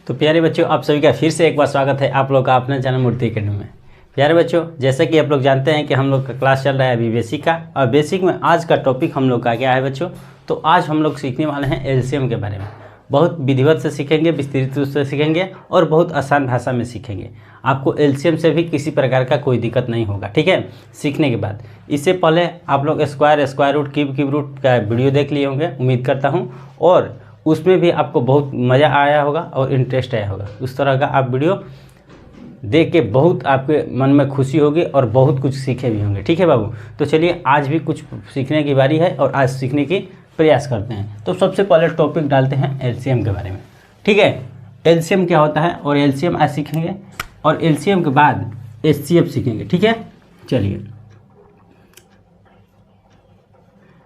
तो प्यारे बच्चों, आप सभी का फिर से एक बार स्वागत है आप लोग का अपने चैनल मूर्ति अकेडमी में। प्यारे बच्चों, जैसे कि आप लोग जानते हैं कि हम लोग का क्लास चल रहा है अभी बेसिक का, और बेसिक में आज का टॉपिक हम लोग का क्या है बच्चों। तो आज हम लोग सीखने वाले हैं एलसीएम के बारे में। बहुत विधिवत से सीखेंगे, विस्तृत रूप से सीखेंगे और बहुत आसान भाषा में सीखेंगे। आपको एलसीएम से भी किसी प्रकार का कोई दिक्कत नहीं होगा, ठीक है, सीखने के बाद। इससे पहले आप लोग स्क्वायर रूट क्यूब रूट का वीडियो देख लिए होंगे, उम्मीद करता हूँ, और उसमें भी आपको बहुत मज़ा आया होगा और इंटरेस्ट आया होगा। उस तरह का आप वीडियो देख के बहुत आपके मन में खुशी होगी और बहुत कुछ सीखे भी होंगे, ठीक है बाबू। तो चलिए आज भी कुछ सीखने की बारी है और आज सीखने की प्रयास करते हैं। तो सबसे पहले टॉपिक डालते हैं एलसीएम के बारे में, ठीक है। एलसीएम क्या होता है और एलसीएम आज सीखेंगे, और एलसीएम के बाद एचसीएफ सीखेंगे, ठीक है। चलिए,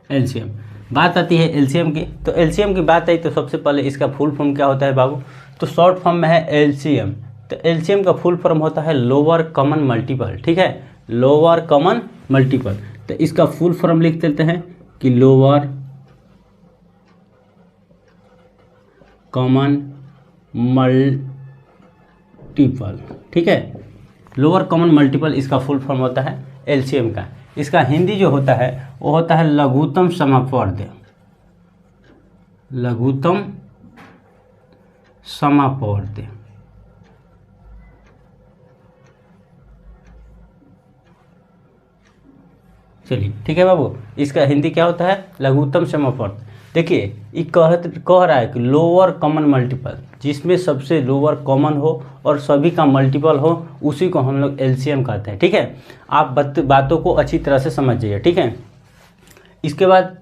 एलसीएम बात आती है एलसीएम की। तो एलसीएम की बात आई तो सबसे पहले इसका फुल फॉर्म क्या होता है बाबू। तो शॉर्ट फॉर्म में है एलसीएम। तो एलसीएम का फुल फॉर्म होता है लोअर कॉमन मल्टीपल, ठीक है, लोअर कॉमन मल्टीपल। तो इसका फुल फॉर्म लिख देते हैं कि लोअर कॉमन मल्टीपल, ठीक है। लोअर कॉमन मल्टीपल इसका फुल फॉर्म होता है एलसीएम का। इसका हिंदी जो होता है वो होता है लघुत्तम समापवर्त्य, लघुत्तम समापवर्त्य। चलिए, ठीक है बाबू, इसका हिंदी क्या होता है, लघुत्तम समापवर्त्य। देखिए, ये कह रहा है कि लोअर कॉमन मल्टीपल, जिसमें सबसे लोअर कॉमन हो और सभी का मल्टीपल हो, उसी को हम लोग एलसीएम कहते हैं, ठीक है। आप बातों को अच्छी तरह से समझ जाइए, ठीक है। इसके बाद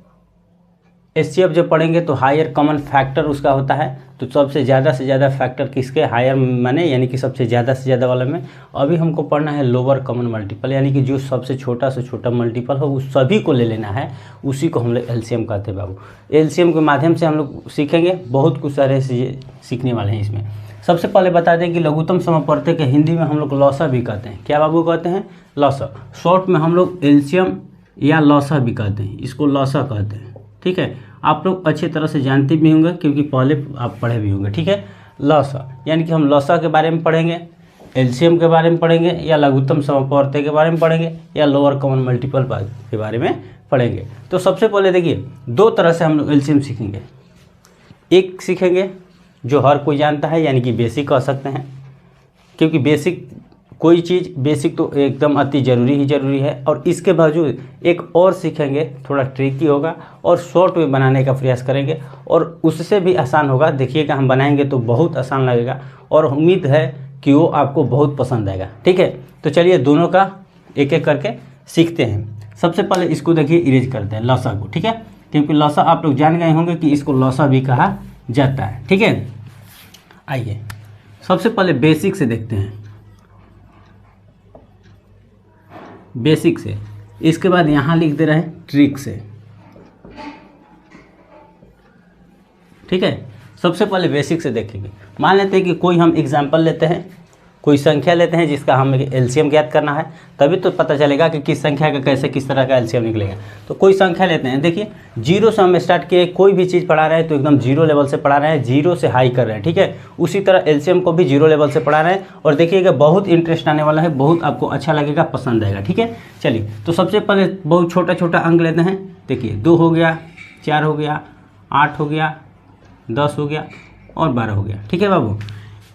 एचसीएफ जब पढ़ेंगे तो हायर कॉमन फैक्टर उसका होता है। तो सबसे ज़्यादा से ज़्यादा फैक्टर किसके, हायर माने यानी कि सबसे ज़्यादा से ज़्यादा वाले में। अभी हमको पढ़ना है लोअर कॉमन मल्टीपल, यानी कि जो सबसे छोटा से छोटा मल्टीपल हो उस सभी को ले लेना है, उसी को हम लोग एलसीएम कहते हैं बाबू। एलसीएम के माध्यम से हम लोग सीखेंगे, बहुत कुछ सारे सीखने वाले हैं इसमें। सबसे पहले बता दें कि लघुत्तम समापवर्त्य के हिंदी में हम लोग लॉसा भी कहते हैं। क्या बाबू कहते हैं, लॉसा। शॉर्ट में हम लोग एलसीएम या लॉसा भी कहते हैं, इसको लॉसा कहते हैं, ठीक है। आप लोग अच्छी तरह से जानते भी होंगे क्योंकि पहले आप पढ़े भी होंगे, ठीक है। लॉसा यानी कि हम लॉसा के बारे में पढ़ेंगे, एलसीएम के बारे में पढ़ेंगे, या लघुत्तम समापवर्त्य के बारे में पढ़ेंगे, या लोअर कॉमन मल्टीपल के बारे में पढ़ेंगे। तो सबसे पहले देखिए, दो तरह से हम लोग एलसीएम सीखेंगे। एक सीखेंगे जो हर कोई जानता है, यानी कि बेसिक कह सकते हैं, क्योंकि बेसिक कोई चीज़ बेसिक तो एकदम अति ज़रूरी ही ज़रूरी है। और इसके बावजूद एक और सीखेंगे, थोड़ा ट्रिकी होगा और शॉर्ट में बनाने का प्रयास करेंगे, और उससे भी आसान होगा। देखिएगा, हम बनाएंगे तो बहुत आसान लगेगा और उम्मीद है कि वो आपको बहुत पसंद आएगा, ठीक है। तो चलिए दोनों का एक एक करके सीखते हैं। सबसे पहले इसको देखिए, इरेज करते हैं लॉसा को, ठीक है, क्योंकि लॉसा आप लोग जान गए होंगे कि इसको लॉसा भी कहा जाता है, ठीक है। आइए सबसे पहले बेसिक से देखते हैं, बेसिक से। इसके बाद यहाँ लिख दे रहे हैं ट्रिक से, ठीक है। सबसे पहले बेसिक से देखेंगे। मान लेते हैं कि कोई हम एग्जाम्पल लेते हैं, कोई संख्या लेते हैं जिसका हमें एलसीएम ज्ञात करना है, तभी तो पता चलेगा कि किस संख्या का कैसे किस तरह का एलसीएम निकलेगा। तो कोई संख्या लेते हैं, देखिए जीरो से हम स्टार्ट किए, कोई भी चीज़ पढ़ा रहे हैं तो एकदम जीरो लेवल से पढ़ा रहे हैं, जीरो से हाई कर रहे हैं, ठीक है। उसी तरह एलसीएम को भी जीरो लेवल से पढ़ा रहे हैं, और देखिएगा बहुत इंटरेस्ट आने वाला है, बहुत आपको अच्छा लगेगा, पसंद आएगा, ठीक है। चलिए, तो सबसे पहले बहुत छोटा छोटा अंक लेते हैं। देखिए 2 हो गया, 4 हो गया, 8 हो गया, 10 हो गया और 12 हो गया, ठीक है बाबू।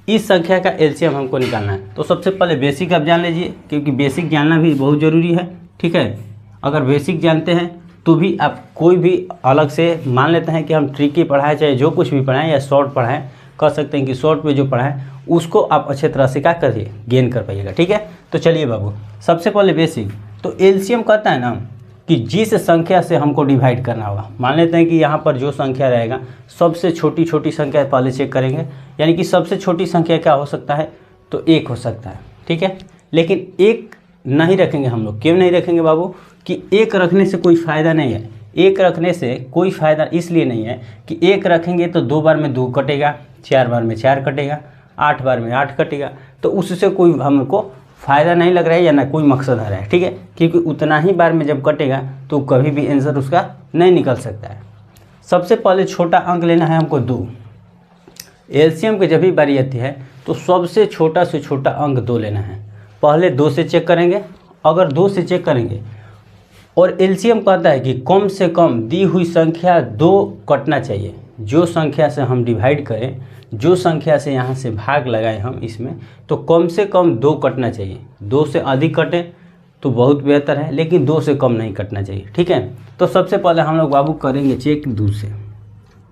इस संख्या का एलसीएम हमको निकालना है। तो सबसे पहले बेसिक आप जान लीजिए, क्योंकि बेसिक जानना भी बहुत ज़रूरी है, ठीक है। अगर बेसिक जानते हैं तो भी आप कोई भी अलग से मान लेते हैं कि हम ट्रिकी पढ़ाएं, चाहे जो कुछ भी पढ़ाएं या शॉर्ट पढ़ाएं, कह सकते हैं कि शॉर्ट में जो पढ़ाएं उसको आप अच्छे तरह से क्या करिए, गेन कर पाइएगा, ठीक है। तो चलिए बाबू, सबसे पहले बेसिक। तो एलसीएम कहता है ना कि जिस संख्या से हमको डिवाइड करना होगा। मान लेते हैं कि यहाँ पर जो संख्या रहेगा, सबसे छोटी छोटी संख्या पहले चेक करेंगे, यानी कि सबसे छोटी संख्या क्या हो सकता है, तो 1 हो सकता है, ठीक है। लेकिन 1 नहीं रखेंगे हम लोग। क्यों नहीं रखेंगे बाबू, कि 1 रखने से कोई फ़ायदा नहीं है। 1 रखने से कोई फ़ायदा इसलिए नहीं है कि 1 रखेंगे तो 2 बार में 2 कटेगा, 4 बार में 4 कटेगा, 8 बार में 8 कटेगा, तो उससे कोई हमको फ़ायदा नहीं लग रहा है या ना कोई मकसद आ रहा है, ठीक है। क्योंकि उतना ही बार में जब कटेगा तो कभी भी आंसर उसका नहीं निकल सकता है। सबसे पहले छोटा अंक लेना है हमको 2। एलसीएम की जब भी बारी आती है तो सबसे छोटा से छोटा अंक 2 लेना है। पहले 2 से चेक करेंगे, अगर 2 से चेक करेंगे और एलसीएम कहता है कि कम से कम दी हुई संख्या 2 कटना चाहिए। जो संख्या से हम डिवाइड करें, जो संख्या से यहाँ से भाग लगाएं हम इसमें, तो कम से कम 2 कटना चाहिए। 2 से अधिक कटे तो बहुत बेहतर है, लेकिन 2 से कम नहीं कटना चाहिए। ठीक है, तो सबसे पहले हम लोग बाबू करेंगे चेक 2 से,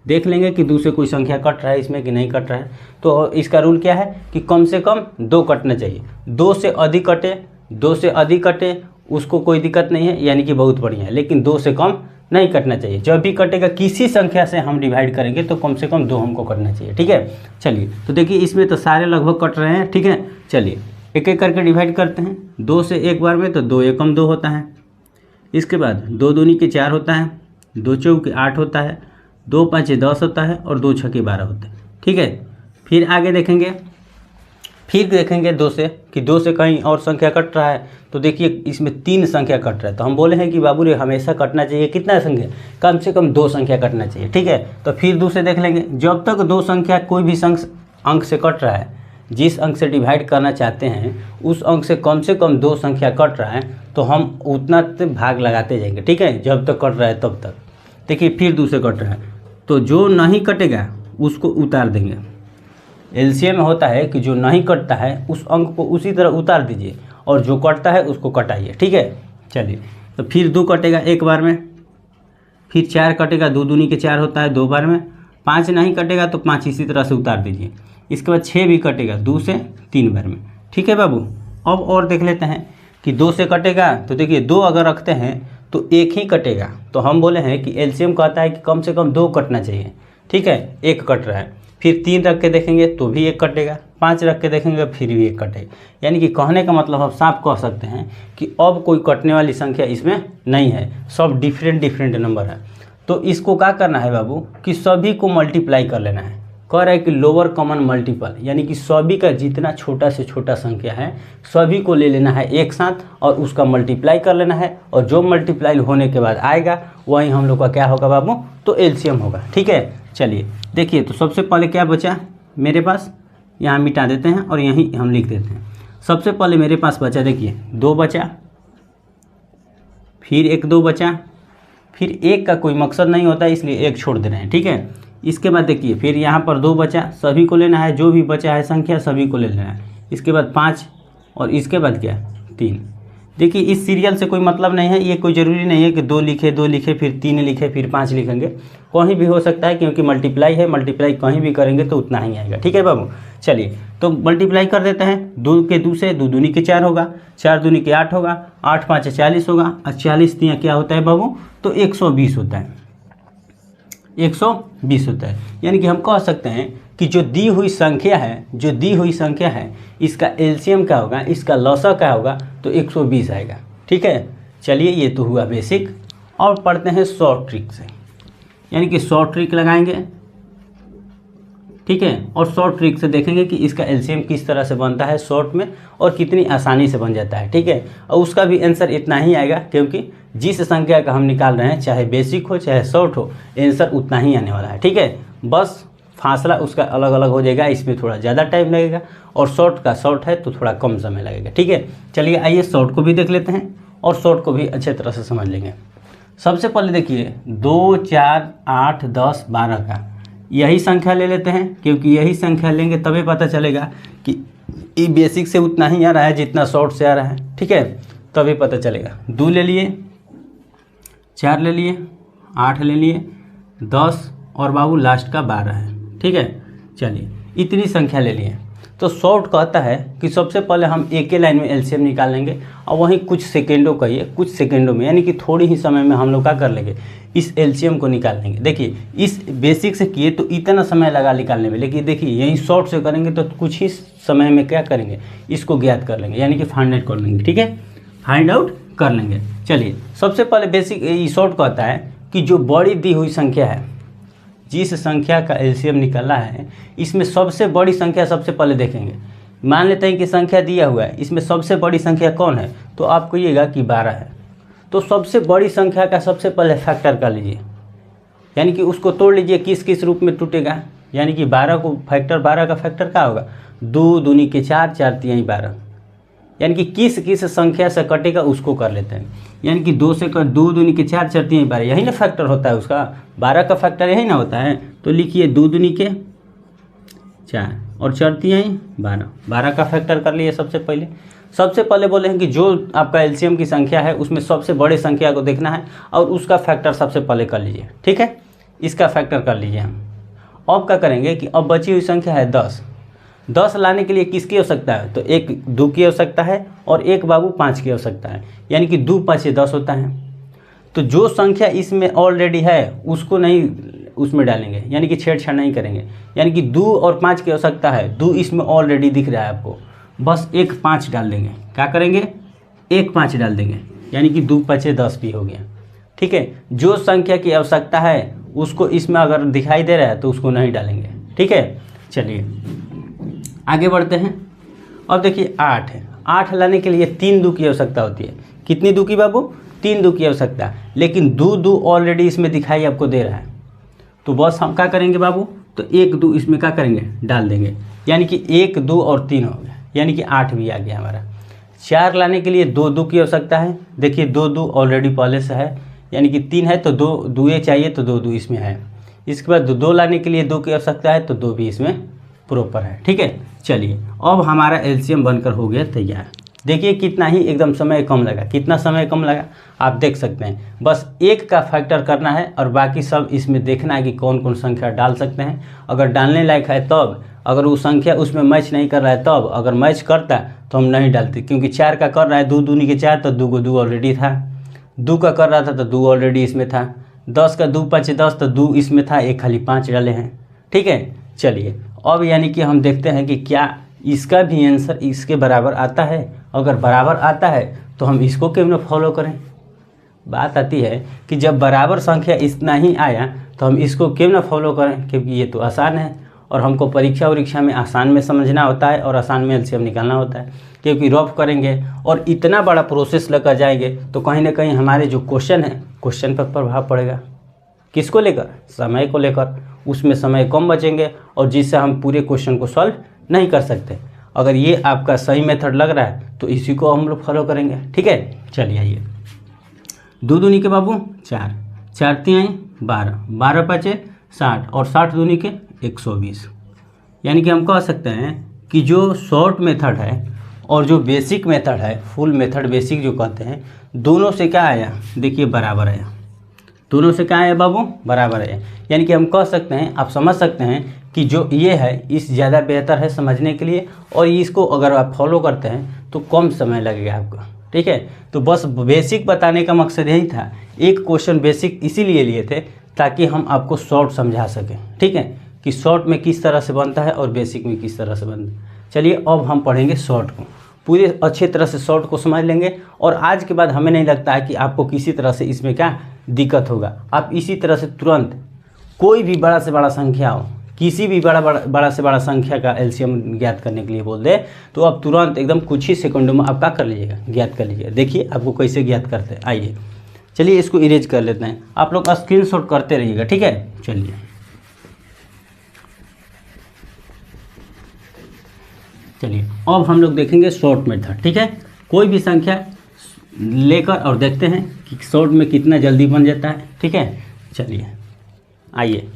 देख लेंगे कि 2 से कोई संख्या कट रहा है इसमें कि नहीं कट रहा है। तो इसका रूल क्या है कि कम से कम 2 कटना चाहिए। 2 से अधिक कटे, 2 से अधिक कटे उसको कोई दिक्कत नहीं है, यानी कि बहुत बढ़िया है, लेकिन 2 से कम नहीं कटना चाहिए। जब भी कटेगा किसी संख्या से हम डिवाइड करेंगे तो कम से कम 2 हमको कटना चाहिए। ठीक है, चलिए तो देखिए इसमें तो सारे लगभग कट रहे हैं। ठीक है, चलिए एक एक करके डिवाइड करते हैं। 2 से एक बार में तो 2 एकम 2 होता है। इसके बाद 2 दूनी के 4 होता है, 2 चौके 8 होता है, 2 पाँचे 10 होता है और 2 छक्के 12 होता है। ठीक है, फिर आगे देखेंगे, फिर देखेंगे 2 से कि 2 से कहीं और संख्या कट रहा है। तो देखिए इसमें 3 संख्या कट रहा है, तो हम बोले हैं कि बाबू रे हमेशा कटना चाहिए कितना संख्या, कम से कम 2 संख्या कटना चाहिए। ठीक है, तो फिर 2 से देख लेंगे। जब तक 2 संख्या कोई भी अंक से कट रहा है, जिस अंक से डिवाइड करना चाहते हैं उस अंक से कम 2 संख्या कट रहा है, तो हम उतना भाग लगाते जाएंगे। ठीक है, जब तक कट रहा है तब तक। देखिए फिर 2 से कट रहा है तो जो नहीं कटेगा उसको उतार देंगे। एलसीएम में होता है कि जो नहीं कटता है उस अंक को उसी तरह उतार दीजिए और जो कटता है उसको कटाइए। ठीक है, चलिए तो फिर 2 कटेगा एक बार में, फिर 4 कटेगा, 2 दूनी के 4 होता है 2 बार में। 5 नहीं कटेगा तो 5 इसी तरह से उतार दीजिए। इसके बाद 6 भी कटेगा 2 से 3 बार में। ठीक है बाबू, अब और देख लेते हैं कि 2 से कटेगा तो देखिए 2 अगर रखते हैं तो 1 ही कटेगा। तो हम बोले हैं कि एलसीएम कहता है कि कम से कम 2 कटना चाहिए। ठीक है, 1 कट रहा है। फिर 3 रख के देखेंगे तो भी 1 कटेगा, 5 रख के देखेंगे फिर भी 1 कटेगा। यानी कि कहने का मतलब हम साफ कह सकते हैं कि अब कोई कटने वाली संख्या इसमें नहीं है, सब डिफरेंट नंबर है। तो इसको क्या करना है बाबू कि सभी को मल्टीप्लाई कर लेना है। कह रहा है कि लोअर कॉमन मल्टीपल, यानी कि सभी का जितना छोटा से छोटा संख्या है सभी को ले लेना है एक साथ और उसका मल्टीप्लाई कर लेना है, और जो मल्टीप्लाई होने के बाद आएगा वही हम लोग का क्या होगा बाबू, तो एलसीएम होगा। ठीक है, चलिए देखिए तो सबसे पहले क्या बचा मेरे पास, यहाँ मिटा देते हैं और यहीं हम लिख देते हैं। सबसे पहले मेरे पास बचा, देखिए 2 बचा, फिर 1 2 बचा, फिर 1 का कोई मकसद नहीं होता इसलिए 1 छोड़ दे रहे हैं। ठीक है, इसके बाद देखिए फिर यहाँ पर 2 बचा, सभी को लेना है, जो भी बचा है संख्या सभी को ले लेना है। इसके बाद 5 और इसके बाद क्या 3। देखिए इस सीरियल से कोई मतलब नहीं है, ये कोई ज़रूरी नहीं है कि 2 लिखे फिर 3 लिखे फिर 5 लिखेंगे, कहीं भी हो सकता है क्योंकि मल्टीप्लाई है, मल्टीप्लाई कहीं भी करेंगे तो उतना ही आएगा। ठीक है बाबू, चलिए तो मल्टीप्लाई कर देते हैं। 2 के 2 से 2 दूनी के 4 होगा, 4 दूनी के 8 होगा, 8 5 40 होगा, और 40 तिया क्या होता है बाबू, तो 120 होता है, 120 होता है। यानी कि हम कह सकते हैं कि जो दी हुई संख्या है इसका एलसीएम क्या होगा, इसका लॉसा क्या होगा, तो 120 आएगा। ठीक है, चलिए ये तो हुआ बेसिक। और पढ़ते हैं शॉर्ट ट्रिक से, यानी कि शॉर्ट ट्रिक लगाएंगे। ठीक है, और शॉर्ट ट्रिक से देखेंगे कि इसका एलसीएम किस तरह से बनता है शॉर्ट में और कितनी आसानी से बन जाता है। ठीक है, और उसका भी आंसर इतना ही आएगा क्योंकि जिस संख्या का हम निकाल रहे हैं चाहे बेसिक हो चाहे शॉर्ट हो, आंसर उतना ही आने वाला है। ठीक है, बस फासला उसका अलग अलग हो जाएगा, इसमें थोड़ा ज़्यादा टाइम लगेगा और शॉर्ट है तो थोड़ा कम समय लगेगा। ठीक है, चलिए आइए शॉर्ट को भी देख लेते हैं और शॉर्ट को भी अच्छे तरह से समझ लेंगे। सबसे पहले देखिए 2 4 8 10 12 का यही संख्या ले लेते हैं, क्योंकि यही संख्या लेंगे तभी पता चलेगा कि ये बेसिक से उतना ही आ रहा है जितना शॉर्ट से आ रहा है। ठीक है, तभी पता चलेगा। 2 ले लिए, 4 ले लिए, 8 ले लिए, 10 और बाबू लास्ट का 12 है। ठीक है, चलिए इतनी संख्या ले लिए। तो शॉर्ट कहता है कि सबसे पहले हम एक ही लाइन में एलसीएम निकाल लेंगे और वहीं कुछ सेकेंडों में यानी कि थोड़ी ही समय में हम लोग क्या कर लेंगे, इस एलसीएम को निकाल लेंगे। देखिए इस बेसिक से किए तो इतना समय लगा निकालने में, लेकिन देखिए यही शॉर्ट से करेंगे तो कुछ ही समय में क्या करेंगे, इसको ज्ञात कर लेंगे, यानी कि फाइंड आउट कर लेंगे। ठीक है, फाइंड आउट कर लेंगे। चलिए सबसे पहले बेसिक शॉर्ट कहता है कि जो बड़ी दी हुई संख्या है, जिस संख्या का एलसीएम निकलना है, इसमें सबसे बड़ी संख्या सबसे पहले देखेंगे। मान लेते हैं कि संख्या दिया हुआ है, इसमें सबसे बड़ी संख्या कौन है, तो आप कहिएगा कि 12 है। तो सबसे बड़ी संख्या का सबसे पहले फैक्टर कर लीजिए, यानी कि उसको तोड़ लीजिए। किस किस रूप में टूटेगा, यानी कि 12 को फैक्टर 12 का फैक्टर क्या होगा 2 दूनी के 4 4 तिहाई 12, यानी कि किस किस संख्या से कटेगा उसको कर लेते हैं। यानी कि 2 से 2 दूनी के 4 4 तिहाई 12, यही ना फैक्टर होता है उसका, 12 का फैक्टर यही ना होता है। तो लिखिए 2 दूनी के 4 और 4 तिहाई 12, 12 का फैक्टर कर लिए। सबसे पहले बोले हैं कि जो आपका एलसीएम की संख्या है उसमें सबसे बड़े संख्या को देखना है और उसका फैक्टर सबसे पहले कर लीजिए, ठीक है, इसका फैक्टर कर लीजिए हम। अब क्या करेंगे कि अब बची हुई संख्या है 10, 10 लाने के लिए किसकी आवश्यकता है, तो 1 2 की आवश्यकता है और 1 बाबू 5 की आवश्यकता है, यानी कि 2 5 10 होता है। तो जो संख्या इसमें ऑलरेडी है उसको नहीं उसमें डालेंगे, यानी कि छेड़छाड़ नहीं करेंगे। यानी कि 2 और 5 की आवश्यकता है, 2 इसमें ऑलरेडी दिख रहा है आपको, बस 1 5 डाल देंगे। क्या करेंगे 1 5 डाल देंगे, यानी कि 2 5 10 भी हो गया, ठीक है। जो संख्या की आवश्यकता है उसको इसमें अगर दिखाई दे रहा है तो उसको नहीं डालेंगे, ठीक है। चलिए आगे बढ़ते हैं। अब देखिए 8 है, 8 लाने के लिए 3 2 की आवश्यकता होती है। कितनी 2 की बाबू 3 2 की आवश्यकता, लेकिन 2 2 ऑलरेडी इसमें दिखाई आपको दे रहा है, तो बस हम क्या करेंगे बाबू, तो 1 2 इसमें क्या करेंगे डाल देंगे, यानी कि 1 2 और 3 हो गया, यानी कि 8 भी आ गया हमारा। 4 लाने के लिए 2 2 की आवश्यकता है, देखिए 2 2 ऑलरेडी पहले से है, यानी कि 3 है तो 2 2 चाहिए तो 2 2 इसमें है। इसके बाद 2 लाने के लिए 2 की आवश्यकता है तो 2 भी इसमें प्रॉपर है, ठीक है। चलिए अब हमारा एलसीएम बनकर हो गया तैयार। देखिए कितना ही एकदम समय कम लगा, कितना समय कम लगा आप देख सकते हैं। बस 1 का फैक्टर करना है और बाकी सब इसमें देखना है कि कौन कौन संख्या डाल सकते हैं। अगर डालने लायक है तब, अगर वो संख्या उसमें मैच नहीं कर रहा है तब, अगर मैच करता तो हम नहीं डालते, क्योंकि 4 का कर रहा है 2 दूनी के 4 तो 2 को 2 ऑलरेडी था, 2 का कर रहा था तो 2 ऑलरेडी इसमें था, 10 का 2 5 10 तो 2 इसमें था, एक खाली 5 डाले हैं, ठीक है। चलिए अब यानी कि हम देखते हैं कि क्या इसका भी आंसर इसके बराबर आता है। अगर बराबर आता है तो हम इसको क्यों ना फॉलो करें। बात आती है कि जब बराबर संख्या इतना ही आया तो हम इसको क्यों ना फॉलो करें, क्योंकि ये तो आसान है और हमको परीक्षा में आसान में समझना होता है और आसान में एलसीएम निकालना होता है। क्योंकि रफ करेंगे और इतना बड़ा प्रोसेस लेकर जाएंगे तो कहीं ना कहीं हमारे जो क्वेश्चन है क्वेश्चन पर प्रभाव पड़ेगा। किसको लेकर, समय को लेकर, उसमें समय कम बचेंगे और जिससे हम पूरे क्वेश्चन को सॉल्व नहीं कर सकते। अगर ये आपका सही मेथड लग रहा है तो इसी को हम लोग फॉलो करेंगे, ठीक है। चलिए आइए 2 दूनी के बाबू 4 4 तिहाई 12 12 5 60 और 60 दूनी के 120, यानी कि हम कह सकते हैं कि जो शॉर्ट मेथड है और जो बेसिक मेथड है, फुल मेथड बेसिक जो कहते हैं, दोनों से क्या आया, देखिए बराबर आया। दोनों से क्या आया बाबू, बराबर है। यानी कि हम कह सकते हैं, आप समझ सकते हैं कि जो ये है इस ज़्यादा बेहतर है समझने के लिए, और इसको अगर आप फॉलो करते हैं तो कम समय लगेगा आपको, ठीक है। तो बस बेसिक बताने का मकसद यही था। एक क्वेश्चन बेसिक इसीलिए लिए थे ताकि हम आपको शॉर्ट समझा सकें, ठीक है, कि शॉर्ट में किस तरह से बनता है और बेसिक में किस तरह से बनता है। चलिए अब हम पढ़ेंगे शॉर्ट को, पूरे अच्छे तरह से शॉर्ट को समझ लेंगे। और आज के बाद हमें नहीं लगता है कि आपको किसी तरह से इसमें क्या दिक्कत होगा। आप इसी तरह से तुरंत कोई भी बड़ा से बड़ा संख्या हो, किसी भी बड़ा से बड़ा संख्या का एलसीएम ज्ञात करने के लिए बोल दे तो आप तुरंत एकदम कुछ ही सेकंडों में आप क्या कर लीजिएगा, ज्ञात कर लीजिएगा। देखिए आपको कैसे ज्ञात करते हैं। आइए चलिए इसको इरेज कर लेते हैं, आप लोग स्क्रीनशॉट करते रहिएगा, ठीक है। चलिए अब हम लोग देखेंगे शॉर्ट मेथड, ठीक है। कोई भी संख्या लेकर और देखते हैं कि शॉर्ट में कितना जल्दी बन जाता है, ठीक है। चलिए आइए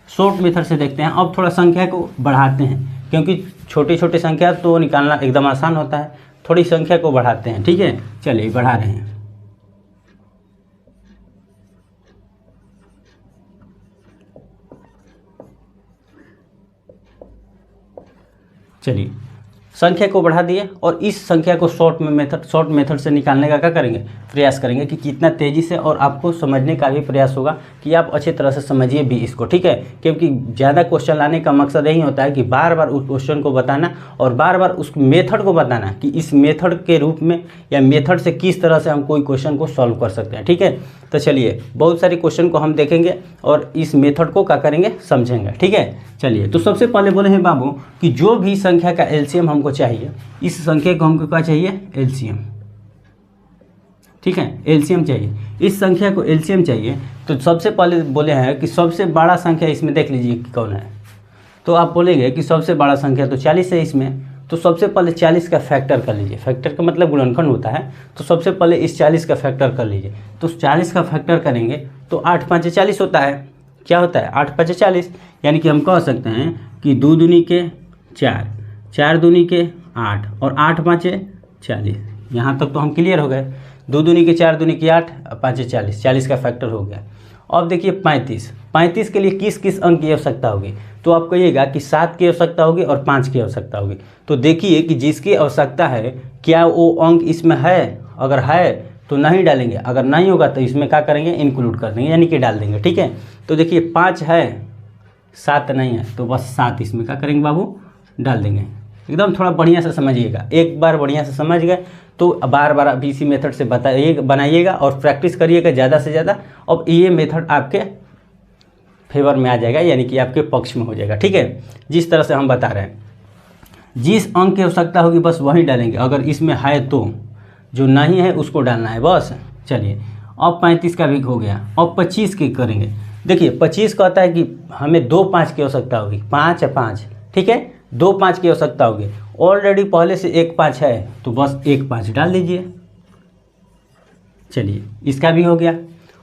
शॉर्ट मेथड से देखते हैं। अब थोड़ा संख्या को बढ़ाते हैं, क्योंकि छोटी छोटी संख्या तो निकालना एकदम आसान होता है, थोड़ी संख्या को बढ़ाते हैं, ठीक है। चलिए बढ़ा रहे हैं। चलिए संख्या को बढ़ा दिए और इस संख्या को शॉर्ट मेथड से निकालने का क्या करेंगे, प्रयास करेंगे कि कितना तेज़ी से, और आपको समझने का भी प्रयास होगा कि आप अच्छी तरह से समझिए भी इसको, ठीक है। क्योंकि ज़्यादा क्वेश्चन लाने का मकसद यही होता है कि बार बार उस क्वेश्चन को बताना और बार बार उस मेथड को बताना कि इस मेथड के रूप में या मेथड से किस तरह से हम कोई क्वेश्चन को सॉल्व कर सकते हैं, ठीक है। तो चलिए बहुत सारे क्वेश्चन को हम देखेंगे और इस मेथड को क्या करेंगे, समझेंगे, ठीक है। चलिए तो सबसे पहले बोले हैं बाबू कि जो भी संख्या का एलसीएम हमको चाहिए, इस संख्या को हमको क्या चाहिए, एलसीएम, ठीक है, एलसीएम चाहिए। इस संख्या को एलसीएम चाहिए तो सबसे पहले बोले हैं कि सबसे बड़ा संख्या इसमें देख लीजिए कि कौन है। तो आप बोलेंगे कि सबसे बड़ा संख्या तो 40 है इसमें, तो सबसे पहले 40 का फैक्टर कर लीजिए। फैक्टर का मतलब गुणनखंड होता है, तो सबसे पहले इस 40 का फैक्टर कर लीजिए। तो 40 का फैक्टर करेंगे तो 8 5 40 होता है। क्या होता है? 8 5 40, यानी कि हम कह सकते हैं कि 2 दूनी के 4, 4 दूनी के 8 और 8 5 40। यहाँ तक तो हम क्लियर हो गए। 2 दूनी के 4 दूनी के 8 5 40, 40 का फैक्टर हो गया। अब देखिए 35, 35 के लिए किस किस अंक की आवश्यकता होगी? तो आप कहिएगा कि 7 की आवश्यकता होगी और 5 की आवश्यकता होगी। तो देखिए कि जिसकी आवश्यकता है क्या वो अंक इसमें है? अगर है तो नहीं डालेंगे, अगर नहीं होगा तो इसमें क्या करेंगे? इंक्लूड कर देंगे, यानी कि डाल देंगे। ठीक है, तो देखिए 5 है 7 नहीं है, तो बस 7 इसमें क्या करेंगे बाबू? डाल देंगे। एकदम थोड़ा बढ़िया से समझिएगा, एक बार बढ़िया से समझ गए तो बार बार आप इसी मेथड से बनाइएगा और प्रैक्टिस करिएगा ज़्यादा से ज़्यादा। अब ये मेथड आपके फेवर में आ जाएगा, यानी कि आपके पक्ष में हो जाएगा। ठीक है, जिस तरह से हम बता रहे हैं, जिस अंक की आवश्यकता होगी बस वही डालेंगे, अगर इसमें है तो, जो नहीं है उसको डालना है बस। चलिए अब 35 का भी हो गया। अब 25 की करेंगे। देखिए 25 कहता है कि हमें 2 5 की आवश्यकता होगी, 5 है 5, ठीक है, 2 5 की आवश्यकता होगी। ऑलरेडी पहले से 1 5 है तो बस 1 5 डाल दीजिए। चलिए इसका भी हो गया।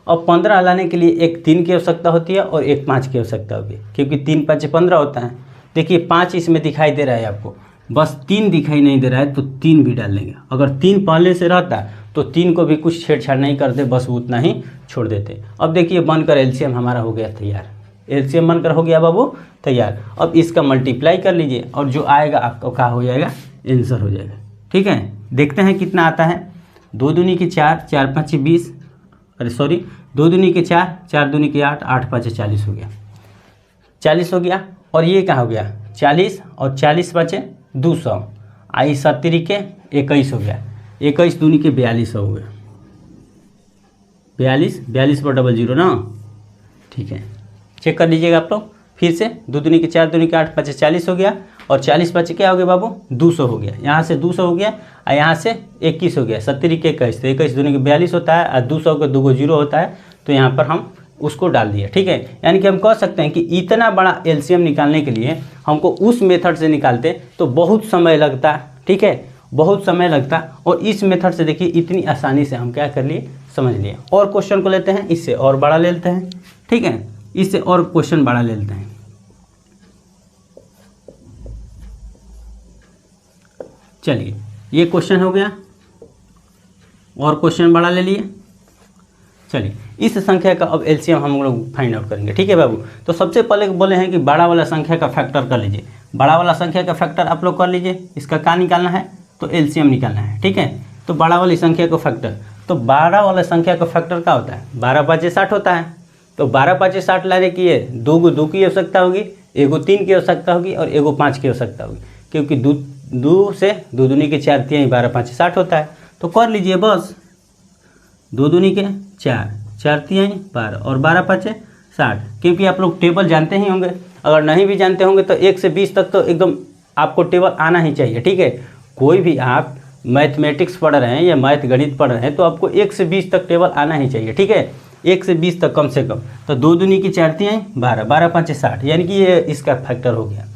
अब 15 लाने के लिए एक 3 की आवश्यकता होती है और एक 5 की आवश्यकता होगी, क्योंकि 3 5 15 होता है। देखिए 5 इसमें दिखाई दे रहा है आपको, बस 3 दिखाई नहीं दे रहा है तो 3 भी डाल लेंगे। अगर 3 पहले से रहता तो 3 को भी कुछ छेड़छाड़ नहीं करते, बस उतना ही छोड़ देते। अब देखिए बनकर एलसीएम हमारा हो गया तैयार। एलसीएम बनकर हो गया बाबू तैयार। अब इसका मल्टीप्लाई कर लीजिए और जो आएगा आपका क्या हो जाएगा? आंसर हो जाएगा। ठीक है, देखते हैं कितना आता है। 2 दूनी के 4, 4 5 20, अरे सॉरी 2 दूनी के 4, 4 दूनी के 8, 8 5 40 हो गया। 40 हो गया। और ये क्या हो गया? 40 और 40 5 200, आई 70 के 21 हो गया। 21 दूनी के 42 हो गया। 42 42 पर 00 ना। ठीक है, चेक कर लीजिएगा आप लोग फिर से। 2 दूनी के 4 दूनी के 8 5 40 हो गया और 40 5 क्या हो गया बाबू? 200 हो गया। यहाँ से 200 हो गया और यहाँ से 21 हो गया। 70 के 21, तो 21 दूनी के 42 होता है और 200 के 2 0 होता है, तो यहाँ पर हम उसको डाल दिए। ठीक है, यानी कि हम कह सकते हैं कि इतना बड़ा एलसीएम निकालने के लिए हमको उस मेथड से निकालते तो बहुत समय लगता। ठीक है, बहुत समय लगता, और इस मेथड से देखिए इतनी आसानी से हम क्या कर लिए? समझ लिए। और क्वेश्चन को लेते हैं, इससे और बड़ा ले लेते हैं। ठीक है, इससे और क्वेश्चन बड़ा ले लेते हैं। चलिए ये क्वेश्चन हो गया और क्वेश्चन बड़ा ले लिए। चलिए इस संख्या का अब एलसीएम हम लोग फाइंड आउट करेंगे। ठीक है बाबू, तो सबसे पहले बोले हैं कि बड़ा वाला संख्या का फैक्टर कर लीजिए। बड़ा वाला संख्या का फैक्टर आप लोग कर लीजिए। इसका क्या निकालना है? तो एलसीएम निकालना है। ठीक है, तो बड़ा वाली संख्या का फैक्टर, तो 12 वाला संख्या का फैक्टर क्या होता है? 12 5 60 होता है। तो 12 5 60 लाने की है 2 की आवश्यकता होगी, एगो 3 की आवश्यकता होगी और एगो 5 की आवश्यकता होगी, क्योंकि 2 से 2 दूनी के 4 3 12 5 60 होता है। तो कर लीजिए बस। 2 दूनी के 4, 4 3 12 और 12 5 60, क्योंकि आप लोग टेबल जानते ही होंगे। अगर नहीं भी जानते होंगे तो 1 से 20 तक तो एकदम आपको टेबल आना ही चाहिए। ठीक है, कोई भी आप मैथमेटिक्स पढ़ रहे हैं या मैथ गणित पढ़ रहे हैं तो आपको 1 से 20 तक टेबल आना ही चाहिए। ठीक है, 1 से 20 तक कम से कम। तो 2 दूनी की 4 3 12, 12 5 60, यानी कि ये इसका फैक्टर हो गया।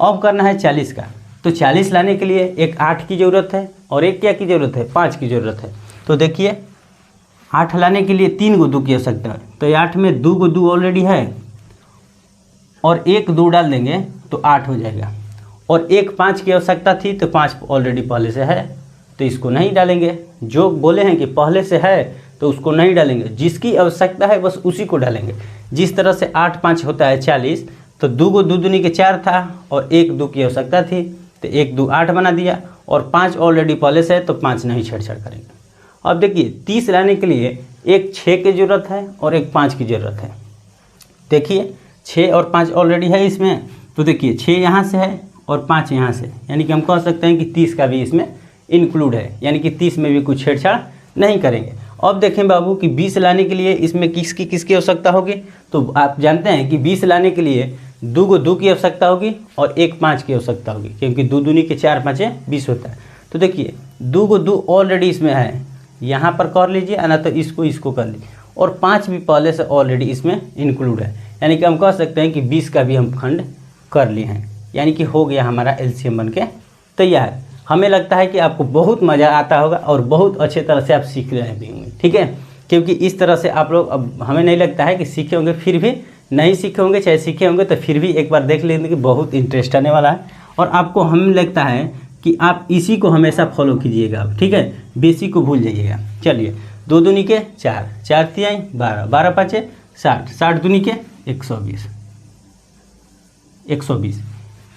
अब करना है 40 का। तो 40 लाने के लिए एक 8 की ज़रूरत है और एक क्या की ज़रूरत है? 5 की ज़रूरत है। तो देखिए 8 लाने के लिए 3 2 की आवश्यकता है, तो 8 में 2 2 ऑलरेडी है और 1 2 डाल देंगे तो 8 हो जाएगा। और एक 5 की आवश्यकता थी तो 5 ऑलरेडी पहले से है, तो इसको नहीं डालेंगे। जो बोले हैं कि पहले से है तो उसको नहीं डालेंगे, जिसकी आवश्यकता है बस उसी को डालेंगे। जिस तरह से 8 5 होता है 40, तो 2 दूनी के 4 था और 1 2 की आवश्यकता थी, तो 1 2 8 बना दिया और 5 ऑलरेडी पहले से है तो 5 नहीं छेड़छाड़ करेंगे। अब देखिए 30 लाने के लिए एक 6 की ज़रूरत है और एक 5 की ज़रूरत है। देखिए 6 और 5 ऑलरेडी है इसमें, तो देखिए 6 यहाँ से है और 5 यहाँ से, यानी कि हम कह सकते हैं कि 30 का भी इसमें इंक्लूड है, यानी कि 30 में भी कुछ छेड़छाड़ नहीं करेंगे। अब देखें बाबू कि 20 लाने के लिए इसमें किसकी आवश्यकता होगी? तो आप जानते हैं कि 20 लाने के लिए 2 की आवश्यकता होगी और एक 5 की आवश्यकता होगी, क्योंकि 2 दूनी के 4 5 20 होता है। तो देखिए 2 ऑलरेडी इसमें है, यहाँ पर कर लीजिए, ना तो इसको कर लीजिए, और 5 भी पहले से ऑलरेडी इसमें इंक्लूड है, यानी कि हम कह सकते हैं कि 20 का भी हम खंड कर लिए हैं, यानी कि हो गया हमारा एलसीएम बन के तैयार। हमें लगता है कि आपको बहुत मज़ा आता होगा और बहुत अच्छे तरह से आप सीख रहे भी होंगे, ठीक है, क्योंकि इस तरह से आप लोग, अब हमें नहीं लगता है कि सीखे होंगे, फिर भी नहीं सीखे होंगे, चाहे सीखे होंगे तो फिर भी एक बार देख लेंगे कि बहुत इंटरेस्ट आने वाला है। और आपको हमें लगता है कि आप इसी को हमेशा फॉलो कीजिएगा, ठीक है, बेसिक को भूल जाइएगा। चलिए, 2 दूनी के 4, 4 तिहाई 12, 12 पाँचे 60, 60 दूनी के 120, 120,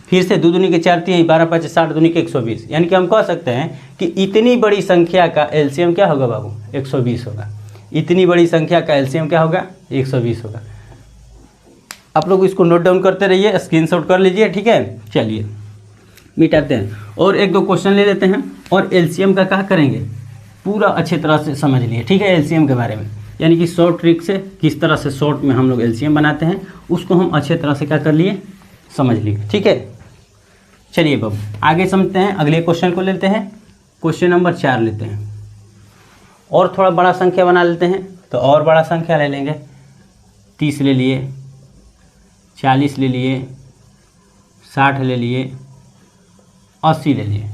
फिर से 2 दूनी के 4 तिहाई 12 पाँचे 60 दूनी के 120, यानी कि हम कह सकते हैं कि इतनी बड़ी संख्या का एलसीएम क्या होगा बाबू, 120 होगा। इतनी बड़ी संख्या का एलसीएम क्या होगा, 120 होगा। आप लोग इसको नोट डाउन करते रहिए, स्क्रीनशॉट कर लीजिए, ठीक है। चलिए मिटाते हैं और 1-2 क्वेश्चन ले लेते हैं और एलसीएम का क्या करेंगे पूरा अच्छे तरह से समझ लिए, ठीक है, एलसीएम के बारे में, यानी कि शॉर्ट ट्रिक से किस तरह से शॉर्ट में हम लोग एलसीएम बनाते हैं उसको हम अच्छे तरह से क्या कर लिए, समझ लिए, ठीक है। चलिए बाबू आगे समझते हैं, अगले क्वेश्चन को लेते हैं। क्वेश्चन नंबर 4 लेते हैं और थोड़ा बड़ा संख्या बना लेते हैं, तो और बड़ा संख्या ले लेंगे, 30 ले लिए, 40 ले लिए, 60 ले लिए, 80 ले लिए।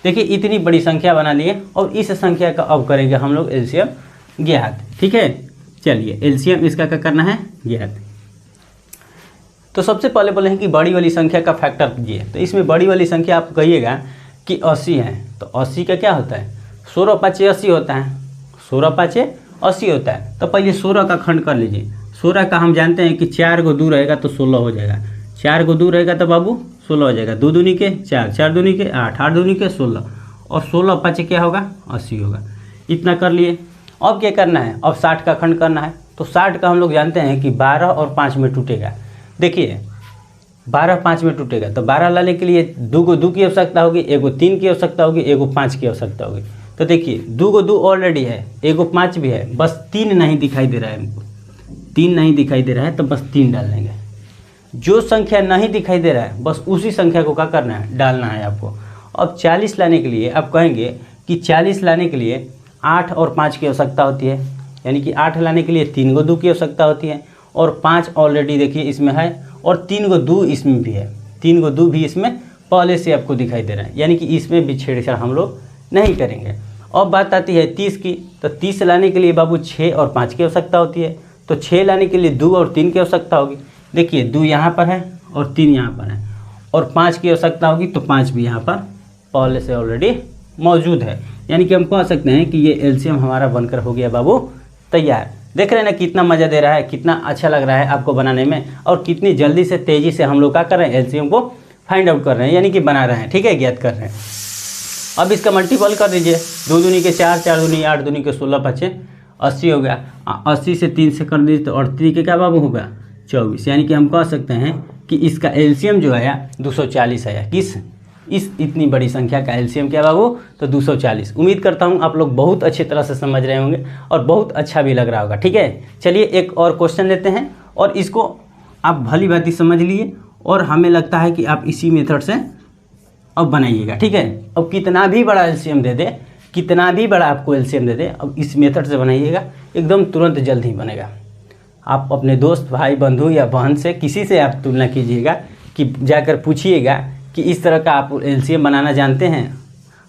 देखिए इतनी बड़ी संख्या बना लिए और इस संख्या का अब करेंगे हम लोग एलसीएम ज्ञात, ठीक है। चलिए एलसीएम इसका क्या करना है, ज्ञात। तो सबसे पहले बोले हैं कि बड़ी वाली संख्या का फैक्टर कीजिए, तो इसमें बड़ी वाली संख्या आप कहिएगा कि 80 है, तो 80 का क्या होता है, 16 पाँचे 80 होता है, 16 पाँचे 80 होता है। तो पहले 16 का खंड कर लीजिए। 16 का हम जानते हैं कि 4 को 2 रहेगा तो 16 हो जाएगा, 4 को 2 रहेगा तो बाबू 16 हो जाएगा, 2 दूनी के 4, 4 दूनी के 8, 8 दूनी के 16 और 16 पाँचे क्या होगा, 80 होगा। इतना कर लिए। अब क्या करना है, अब 60 का खंड करना है। तो 60 का हम लोग जानते हैं कि 12 और 5 में टूटेगा। देखिए 12 5 में टूटेगा, तो 12 लाने के लिए 2 को 2 की आवश्यकता होगी, 1 को 3 की आवश्यकता होगी, 1 को 5 की आवश्यकता होगी। तो देखिए 2 को 2 ऑलरेडी है, 1 को 5 भी है, बस 3 नहीं दिखाई दे रहा है हमको, 3 नहीं दिखाई दे रहा है, तो बस 3 डाल देंगे। जो संख्या नहीं दिखाई दे रहा है बस उसी संख्या को क्या करना है, डालना है आपको। अब 40 लाने के लिए आप कहेंगे कि 40 लाने के लिए 8 और 5 की आवश्यकता होती है, यानी कि 8 लाने के लिए 3 को 2 की आवश्यकता होती है और 5 ऑलरेडी देखिए इसमें है और 3 को 2 इसमें भी है, 3 को 2 भी इसमें पहले से आपको दिखाई दे रहा है, यानी कि इसमें भी छेड़छाड़ हम लोग नहीं करेंगे। अब बात आती है 30 की, तो 30 लाने के लिए बाबू 6 और 5 की आवश्यकता होती है, तो 6 लाने के लिए 2 और 3 की आवश्यकता होगी। देखिए 2 यहाँ पर है और 3 यहाँ पर है और 5 की आवश्यकता होगी, तो 5 भी यहाँ पर पहले से ऑलरेडी मौजूद है, यानी कि हम कह सकते हैं कि ये एलसीएम हमारा बनकर हो गया बाबू तैयार। देख रहे हैं ना कितना मज़ा दे रहा है, कितना अच्छा लग रहा है आपको बनाने में और कितनी जल्दी से तेज़ी से हम लोग क्या कर रहे हैं, एलसीएम को फाइंड आउट कर रहे हैं, यानी कि बना रहे हैं, ठीक है, ज्ञात कर रहे हैं। अब इसका मल्टीपल कर दीजिए, 2 दूनी के 4, 4 दूनी 8 दूनी के 16 पाँचे 80 हो गया। 80 से 3 से कर दीजिए तो 38 के क्या बाबू होगा, 24, यानी कि हम कह सकते हैं कि इसका एलसीएम जो आया 240 आया। किस इस इतनी बड़ी संख्या का एलसीएम क्या बाबू, तो 240। उम्मीद करता हूँ आप लोग बहुत अच्छी तरह से समझ रहे होंगे और बहुत अच्छा भी लग रहा होगा, ठीक है। चलिए एक और क्वेश्चन लेते हैं और इसको आप भली भांति समझ लिए और हमें लगता है कि आप इसी मेथड से अब बनाइएगा, ठीक है। अब कितना भी बड़ा एलसीएम दे दे, कितना भी बड़ा आपको एलसीएम दे दे, अब इस मेथड से बनाइएगा, एकदम तुरंत जल्द ही बनेगा। आप अपने दोस्त भाई बंधु या बहन से किसी से आप तुलना कीजिएगा कि जाकर पूछिएगा कि इस तरह का आप एलसीएम बनाना जानते हैं,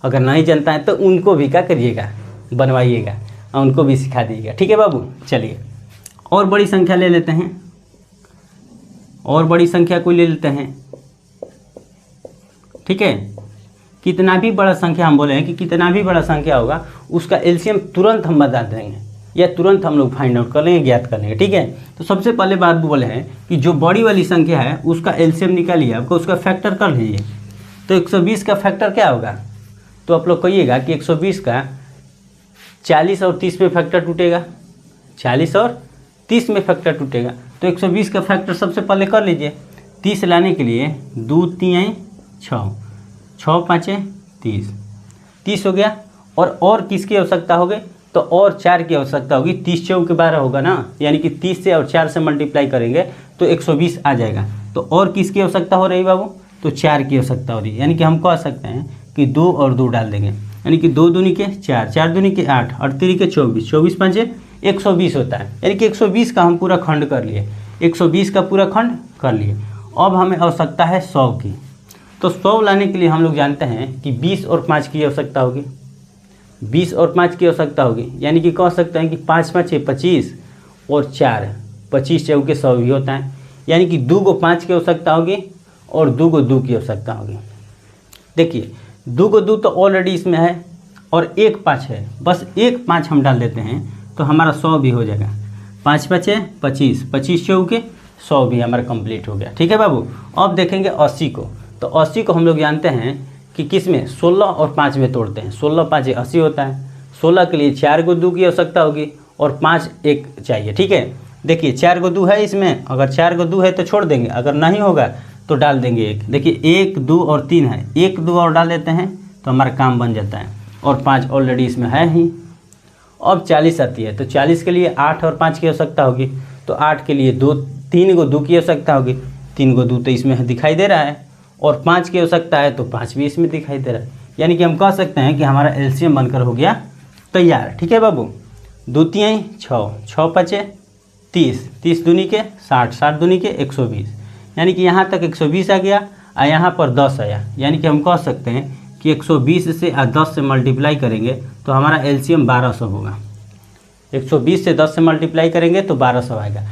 अगर नहीं जानता है तो उनको भी क्या करिएगा, बनवाइएगा और उनको भी सिखा दीजिएगा, ठीक है बाबू। चलिए और बड़ी संख्या ले लेते हैं, और बड़ी संख्या को ले लेते हैं, ठीक है। कितना भी बड़ा संख्या हम बोले हैं कि कितना भी बड़ा संख्या होगा उसका एलसीएम तुरंत हम बता देंगे या तुरंत हम लोग फाइंड आउट कर लेंगे, ज्ञात कर लेंगे, ठीक है। तो सबसे पहले बात बोले हैं कि जो बड़ी वाली संख्या है उसका एलसीएम निकालिए, आपको उसका फैक्टर कर लीजिए। तो 120 का फैक्टर क्या होगा, तो आप लोग कहिएगा कि 120 का 40 और 30 में फैक्टर टूटेगा, 40 और 30 में फैक्टर टूटेगा। तो 120 का फैक्टर सबसे पहले कर लीजिए। 30 लाने के लिए 2 3 6, 6 5 30, 30 हो गया। और किसकी आवश्यकता होगी, तो और 4 की आवश्यकता होगी। 30 चौक के 12 होगा ना, यानी कि 30 से और 4 से मल्टीप्लाई करेंगे तो 120 आ जाएगा। तो और किसकी आवश्यकता हो रही बाबू, तो 4 की आवश्यकता हो रही है, यानी कि हम कह सकते हैं कि 2 और 2 डाल देंगे, यानी कि 2 दूनी के 4, 4 दूनी के 8 और 3 के 24, 24 5 120 होता है, यानी कि 120 का हम पूरा खंड कर लिए, 120 का पूरा खंड कर लिए। अब हमें आवश्यकता है 100 की। तो 100 लाने के लिए हम लोग जानते हैं कि 20 और 5 की आवश्यकता होगी, 20 और 5 की आवश्यकता होगी, यानी कि कह सकते हैं कि 5 5 25 और 4 25 चौके 100 भी होता है, यानी कि 2 को 5 की आवश्यकता होगी और 2 को 2 की आवश्यकता होगी। देखिए 2 को 2 तो ऑलरेडी इसमें है और एक 5 है, बस एक 5 हम डाल देते हैं तो हमारा 100 भी हो जाएगा। 5 5 25, 25 चौके 100 भी हमारा कंप्लीट हो गया। ठीक है बाबू। अब देखेंगे 80 को। तो 80 को हम लोग जानते हैं कि किस में 16 और 5 में तोड़ते हैं। 16 5 80 होता है। 16 के लिए 4 को 2 की आवश्यकता होगी और 5 एक चाहिए। ठीक है, देखिए 4 को 2 है इसमें, अगर 4 को 2 है तो छोड़ देंगे, अगर नहीं होगा तो डाल देंगे एक। देखिए 1 2 और 3 है, 1 2 और डाल देते हैं तो हमारा काम बन जाता है और 5 ऑलरेडी इसमें है ही। अब 40 आती है तो 40 के लिए 8 और 5 की आवश्यकता होगी, तो 8 के लिए 3 को 2 की आवश्यकता होगी। 3 को 2 तो इसमें दिखाई दे रहा है और 5 की आवश्यकता है तो 5 भी इसमें दिखाई दे रहा है, यानी कि हम कह सकते हैं कि हमारा एलसीएम बनकर हो गया तैयार। ठीक है बाबू। 2 3 6, 6 5 30, 30 दूनी के 60, 60 दूनी के 120, यानी कि यहाँ तक 120 आ गया और यहाँ पर 10 आया, यानी कि हम कह सकते हैं कि 120 से 10 से मल्टीप्लाई करेंगे तो हमारा एलसीएम 1200 होगा। 120 से 10 से मल्टीप्लाई करेंगे तो 1200 आएगा,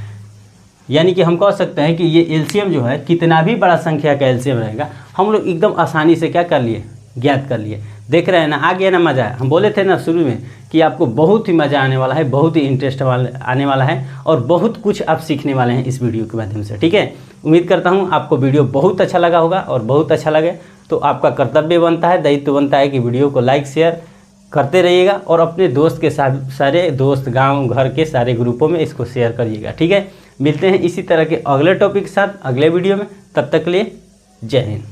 यानी कि हम कह सकते हैं कि ये एलसीएम जो है, कितना भी बड़ा संख्या का एलसीएम रहेगा हम लोग एकदम आसानी से क्या कर लिए, ज्ञात कर लिए। देख रहे हैं ना, आ गया ना मज़ा। हम बोले थे ना शुरू में कि आपको बहुत ही मज़ा आने वाला है, बहुत ही इंटरेस्ट आने वाला है और बहुत कुछ आप सीखने वाले हैं इस वीडियो के माध्यम से। ठीक है, उम्मीद करता हूँ आपको वीडियो बहुत अच्छा लगा होगा और बहुत अच्छा लगे तो आपका कर्तव्य बनता है, दायित्व बनता है कि वीडियो को लाइक शेयर करते रहिएगा और अपने दोस्त के साथ, सारे दोस्त गांव घर के सारे ग्रुपों में इसको शेयर करिएगा। ठीक है, मिलते हैं इसी तरह के अगले टॉपिक के साथ अगले वीडियो में। तब तक के लिए जय हिंद।